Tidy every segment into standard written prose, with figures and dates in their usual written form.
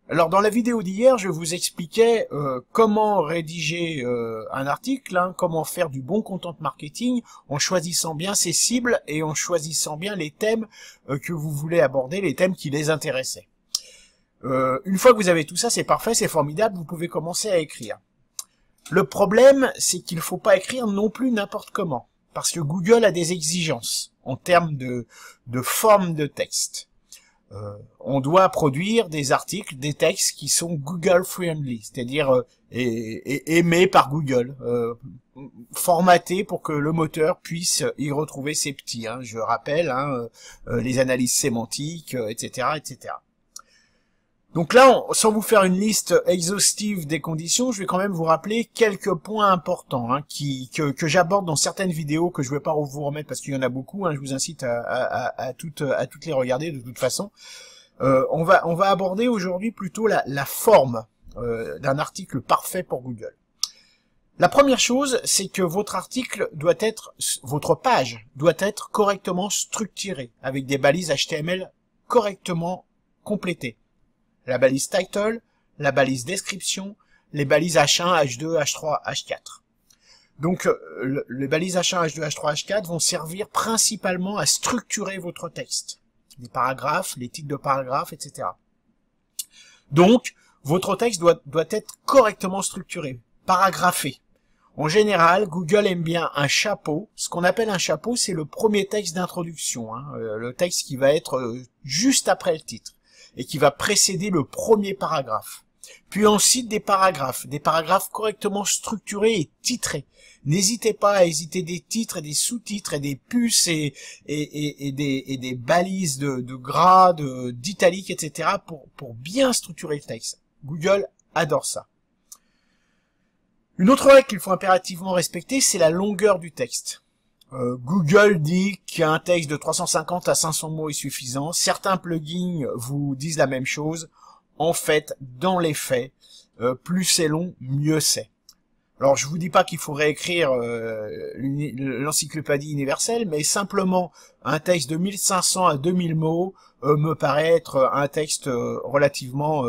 Alors dans la vidéo d'hier, je vous expliquais comment rédiger un article, hein, comment faire du bon content marketing en choisissant bien ses cibles et en choisissant bien les thèmes que vous voulez aborder, les thèmes qui les intéressaient. Une fois que vous avez tout ça, c'est parfait, c'est formidable, vous pouvez commencer à écrire. Le problème, c'est qu'il ne faut pas écrire non plus n'importe comment, parce que Google a des exigences en termes de forme de texte. On doit produire des articles, des textes qui sont Google friendly, c'est-à-dire aimés par Google, formatés pour que le moteur puisse y retrouver ses petits. Hein, je rappelle, hein, les analyses sémantiques, etc., etc. Donc là, sans vous faire une liste exhaustive des conditions, je vais quand même vous rappeler quelques points importants hein, que j'aborde dans certaines vidéos que je ne vais pas vous remettre parce qu'il y en a beaucoup. Hein, je vous incite à toutes les regarder de toute façon. On va aborder aujourd'hui plutôt la forme d'un article parfait pour Google. La première chose, c'est que votre page doit être correctement structurée avec des balises HTML correctement complétées. La balise title, la balise description, les balises H1, H2, H3, H4. Donc, les balises H1, H2, H3, H4 vont servir principalement à structurer votre texte. Les paragraphes, les titres de paragraphes, etc. Donc, votre texte doit être correctement structuré, paragraphé. En général, Google aime bien un chapeau. Ce qu'on appelle un chapeau, c'est le premier texte d'introduction, hein, le texte qui va être juste après le titre et qui va précéder le premier paragraphe. Puis ensuite des paragraphes correctement structurés et titrés. N'hésitez pas à hésiter des titres et des sous-titres et des puces et des balises de gras, d'italique, etc. pour bien structurer le texte. Google adore ça. Une autre règle qu'il faut impérativement respecter, c'est la longueur du texte. Google dit qu'un texte de 350 à 500 mots est suffisant. Certains plugins vous disent la même chose. En fait, dans les faits, plus c'est long, mieux c'est. Alors, je vous dis pas qu'il faut réécrire l'encyclopédie universelle, mais simplement un texte de 1500 à 2000 mots me paraît être un texte relativement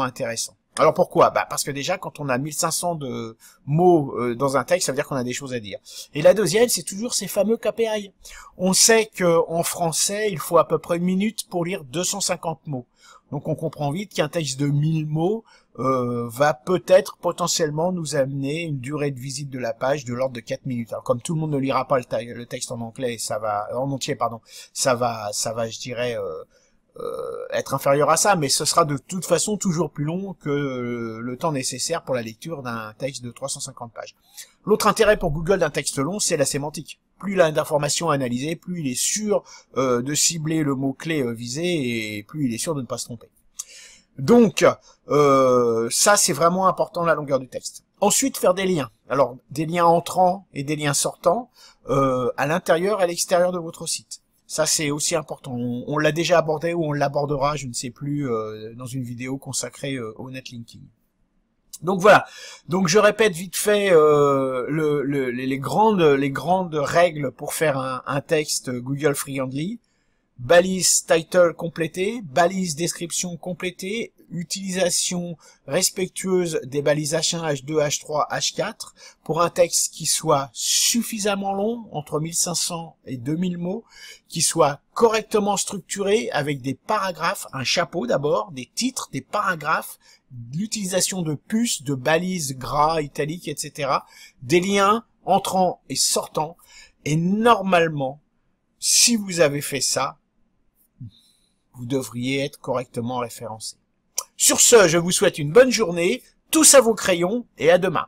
intéressant. Alors pourquoi? Parce que déjà, quand on a 1500 de mots dans un texte, ça veut dire qu'on a des choses à dire. Et la deuxième, c'est toujours ces fameux KPI. On sait qu'en français, il faut à peu près 1 minute pour lire 250 mots. Donc on comprend vite qu'un texte de 1000 mots va peut-être potentiellement nous amener une durée de visite de la page de l'ordre de 4 minutes. Alors comme tout le monde ne lira pas le texte en anglais, en entier, ça va, je dirais, être inférieur à ça, mais ce sera de toute façon toujours plus long que le temps nécessaire pour la lecture d'un texte de 350 pages. L'autre intérêt pour Google d'un texte long, c'est la sémantique. Plus il a d'informations à analyser, plus il est sûr de cibler le mot-clé visé et plus il est sûr de ne pas se tromper. Donc, ça c'est vraiment important, la longueur du texte. Ensuite, faire des liens. Alors, des liens entrants et des liens sortants à l'intérieur et à l'extérieur de votre site. Ça, c'est aussi important. On l'a déjà abordé ou on l'abordera, je ne sais plus, dans une vidéo consacrée au netlinking. Donc voilà. Donc je répète vite fait les grandes règles pour faire un texte Google friendly. Balise title complétée, balise description complétée, utilisation respectueuse des balises H1, H2, H3, H4 pour un texte qui soit suffisamment long, entre 1500 et 2000 mots, qui soit correctement structuré avec des paragraphes, un chapeau d'abord, des titres, des paragraphes, l'utilisation de puces, de balises gras, italiques, etc., des liens entrants et sortants, et normalement, si vous avez fait ça, vous devriez être correctement référencé. Sur ce, je vous souhaite une bonne journée, tous à vos crayons, et à demain.